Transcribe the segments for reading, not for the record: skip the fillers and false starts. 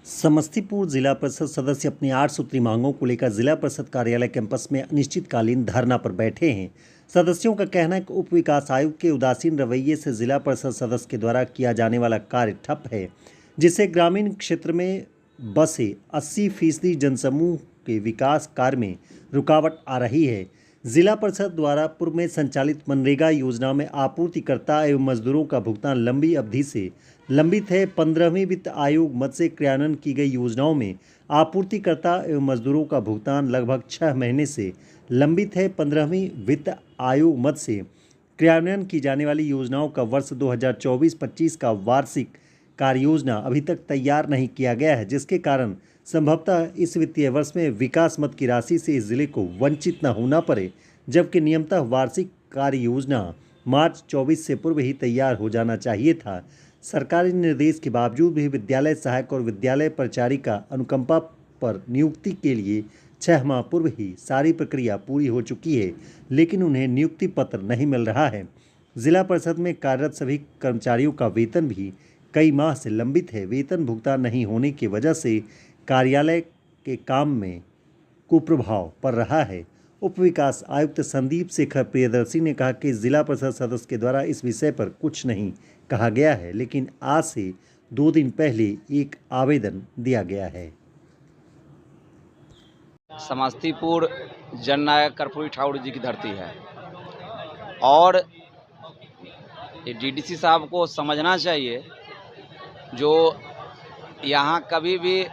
समस्तीपुर जिला परिषद सदस्य अपनी 8 सूत्री मांगों को लेकर जिला परिषद कार्यालय कैंपस में अनिश्चितकालीन धरना पर बैठे हैं। सदस्यों का कहना है कि उप विकास आयुक्त के उदासीन रवैये से जिला परिषद सदस्य के द्वारा किया जाने वाला कार्य ठप है, जिससे ग्रामीण क्षेत्र में बसे 80% जनसमूह के विकास कार्य में रुकावट आ रही है। जिला परिषद द्वारा पूर्व में संचालित मनरेगा योजना में आपूर्तिकर्ता एवं मजदूरों का भुगतान लंबी अवधि से लंबित है। 15वीं वित्त आयोग मद से क्रियान्वयन की गई योजनाओं में आपूर्तिकर्ता एवं मजदूरों का भुगतान लगभग 6 महीने से लंबित है। 15वीं वित्त आयोग मद से क्रियान्वयन की जाने वाली योजनाओं का वर्ष 2024-25 का वार्षिक कार्य योजना अभी तक तैयार नहीं किया गया है, जिसके कारण संभवतः इस वित्तीय वर्ष में विकास मद की राशि से इस जिले को वंचित न होना पड़े, जबकि नियमतः वार्षिक कार्य योजना मार्च 24 से पूर्व ही तैयार हो जाना चाहिए था। सरकारी निर्देश के बावजूद भी विद्यालय सहायक और विद्यालय परिचारिका अनुकंपा पर नियुक्ति के लिए 6 माह पूर्व ही सारी प्रक्रिया पूरी हो चुकी है, लेकिन उन्हें नियुक्ति पत्र नहीं मिल रहा है। जिला परिषद में कार्यरत सभी कर्मचारियों का वेतन भी कई माह से लंबित है। वेतन भुगतान नहीं होने की वजह से कार्यालय के काम में कुप्रभाव पड़ रहा है। उप विकास आयुक्त संदीप शेखर प्रियदर्शी ने कहा कि जिला परिषद सदस्य के द्वारा इस विषय पर कुछ नहीं कहा गया है, लेकिन आज से 2 दिन पहले एक आवेदन दिया गया है। समस्तीपुर जननायक कर्पूरी ठाकुर जी की धरती है और ये डीडीसी साहब को समझना चाहिए, जो यहाँ कभी भी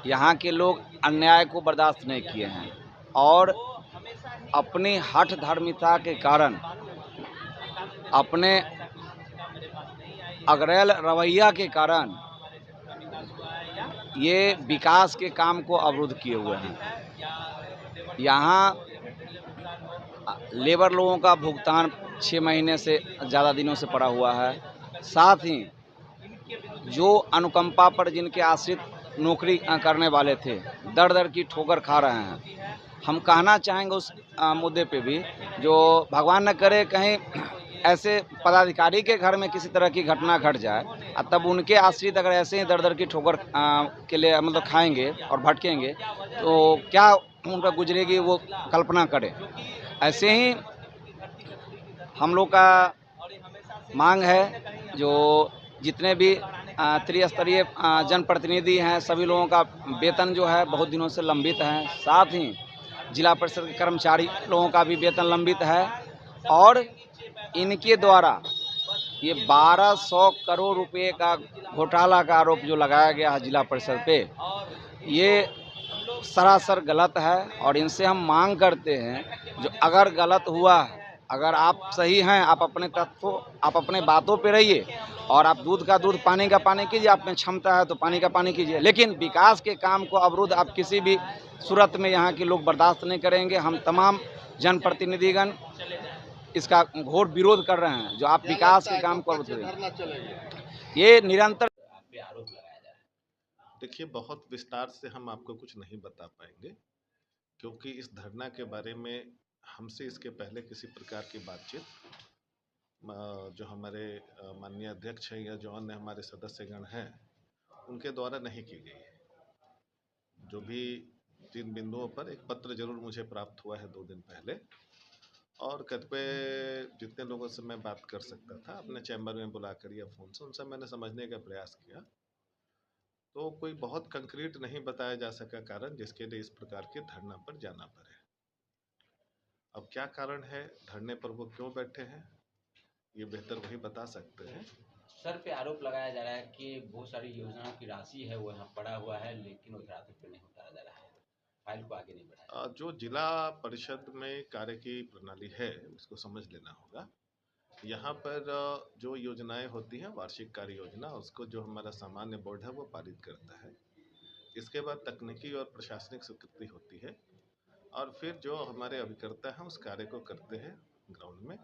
यहाँ के लोग अन्याय को बर्दाश्त नहीं किए हैं और अपनी हठ धर्मिता के कारण, अपने अग्रैल रवैया के कारण ये विकास के काम को अवरुद्ध किए हुए हैं। यहाँ लेबर लोगों का भुगतान 6 महीने से ज़्यादा दिनों से पड़ा हुआ है। साथ ही जो अनुकंपा पर जिनके आश्रित नौकरी करने वाले थे, दर दर की ठोकर खा रहे हैं। हम कहना चाहेंगे उस मुद्दे पे भी, जो भगवान न करे कहीं ऐसे पदाधिकारी के घर में किसी तरह की घटना घट जाए और तब उनके आश्रित अगर ऐसे ही दर दर की ठोकर के लिए मतलब खाएंगे और भटकेंगे तो क्या उनका गुजरेगी, वो कल्पना करें। ऐसे ही हम लोग का मांग है, जो जितने भी त्रिस्तरीय जनप्रतिनिधि हैं, सभी लोगों का वेतन जो है बहुत दिनों से लंबित है। साथ ही जिला परिषद के कर्मचारी लोगों का भी वेतन लंबित है और इनके द्वारा ये 1200 करोड़ रुपए का घोटाला का आरोप जो लगाया गया है जिला परिषद पे, ये सरासर गलत है और इनसे हम मांग करते हैं, जो अगर गलत हुआ है, अगर आप सही हैं, आप अपने तत्वों, आप अपने बातों पे रहिए और आप दूध का दूध पानी का पानी कीजिए, आप में क्षमता है तो पानी का पानी कीजिए, लेकिन विकास के काम को अवरुद्ध आप किसी भी सूरत में यहाँ के लोग बर्दाश्त नहीं करेंगे। हम तमाम जनप्रतिनिधिगण इसका घोर विरोध कर रहे हैं, जो आप विकास के काम को अवरुद्ध करें। ये निरंतर आरोप लगाया जा रहा है। देखिए, बहुत विस्तार से हम आपको कुछ नहीं बता पाएंगे, क्योंकि इस धरना के बारे में हमसे इसके पहले किसी प्रकार की बातचीत जो हमारे माननीय अध्यक्ष हैं या जो अन्य हमारे सदस्यगण हैं उनके द्वारा नहीं की गई है। जो भी 3 बिंदुओं पर एक पत्र जरूर मुझे प्राप्त हुआ है 2 दिन पहले, और कतिपय जितने लोगों से मैं बात कर सकता था अपने चैम्बर में बुलाकर या फ़ोन से, उनसे मैंने समझने का प्रयास किया, तो कोई बहुत कंक्रीट नहीं बताया जा सका कारण जिसके लिए इस प्रकार के धरना पर जाना पड़े। अब क्या कारण है धरने पर, वो क्यों बैठे हैं, ये बेहतर वही बता सकते हैं। सर पे आरोप लगाया जा रहा है कि बहुत सारी योजनाओं की राशि है वो यहाँ पड़ा हुआ है, लेकिन वो राशि पे नहीं उतारा जा रहा है, फाइल को आगे नहीं बढ़ाया। जो जिला परिषद में कार्य की प्रणाली है उसको समझ लेना होगा। यहाँ पर जो योजनाएं होती हैं, वार्षिक कार्य योजना, उसको जो हमारा सामान्य बोर्ड है वो पारित करता है। इसके बाद तकनीकी और प्रशासनिक स्वीकृति होती है और फिर जो हमारे अभिकर्ता हैं उस कार्य को करते हैं ग्राउंड में,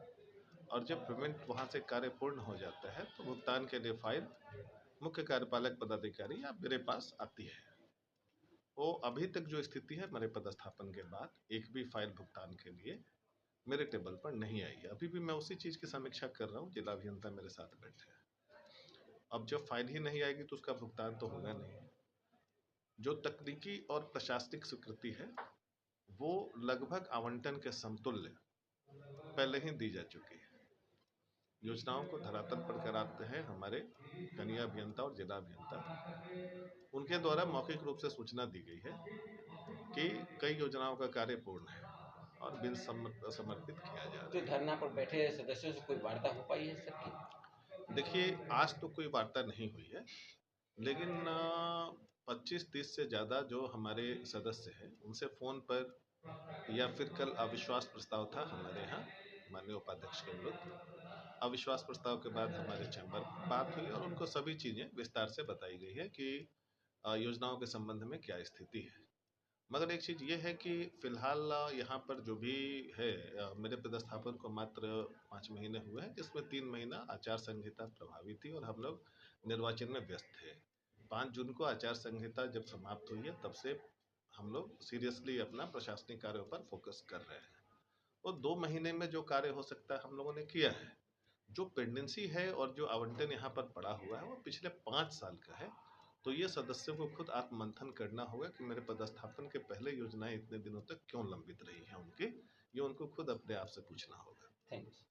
और जब पेमेंट वहाँ से कार्य पूर्ण हो जाता है तो भुगतान के लिए फाइल मुख्य कार्यपालक पदाधिकारी या मेरे पास आती है। वो अभी तक जो स्थिति है मेरे पदस्थापन के बाद, एक भी फाइल भुगतान के लिए मेरे टेबल पर नहीं आई है। अभी भी मैं उसी चीज़ की समीक्षा कर रहा हूँ, जिला अभियंता मेरे साथ बैठे हैं। अब जब फाइल ही नहीं आएगी तो उसका भुगतान तो होगा नहीं। जो तकनीकी और प्रशासनिक स्वीकृति है वो लगभग आवंटन के समतुल्य पहले ही दी जा चुकी है। योजनाओं को धरातल पर कराते हैं हमारे कनीय अभियंता और जिला अभियंता। उनके द्वारा मौखिक रूप से सूचना दी गई है कि कई योजनाओं का कार्य पूर्ण है और बिल समर्पित किया जा रहा जो है। धरना पर बैठे सदस्यों से कोई वार्ता हो पाई है सबकी? देखिए, आज तो कोई वार्ता नहीं हुई है, लेकिन 25-30 से ज़्यादा जो हमारे सदस्य हैं उनसे फ़ोन पर या फिर कल अविश्वास प्रस्ताव था हमारे यहाँ माननीय उपाध्यक्ष के विरुद्ध। अविश्वास प्रस्ताव के बाद हमारे चैम्बर में बात हुई और उनको सभी चीज़ें विस्तार से बताई गई है कि योजनाओं के संबंध में क्या स्थिति है। मगर एक चीज़ ये है कि फिलहाल यहाँ पर जो भी है मेरे पदस्थापन को मात्र 5 महीने हुए हैं, जिसमें 3 महीना आचार संहिता प्रभावी थी और हम लोग निर्वाचन में व्यस्त थे। 5 जून को आचार संहिता जब समाप्त हुई है तब से हम लोग सीरियसली अपना प्रशासनिक कार्यों पर फोकस कर रहे हैं और 2 महीने में जो कार्य हो सकता है हम लोगों ने किया है। जो पेंडेंसी है और जो आवंटन यहाँ पर पड़ा हुआ है वो पिछले 5 साल का है। तो ये सदस्यों को खुद आत्ममंथन करना होगा कि मेरे पदस्थापन के पहले योजनाएं इतने दिनों तक क्यों लंबित रही हैं उनकी, ये उनको खुद अपने आप से पूछना होगा। Thank you.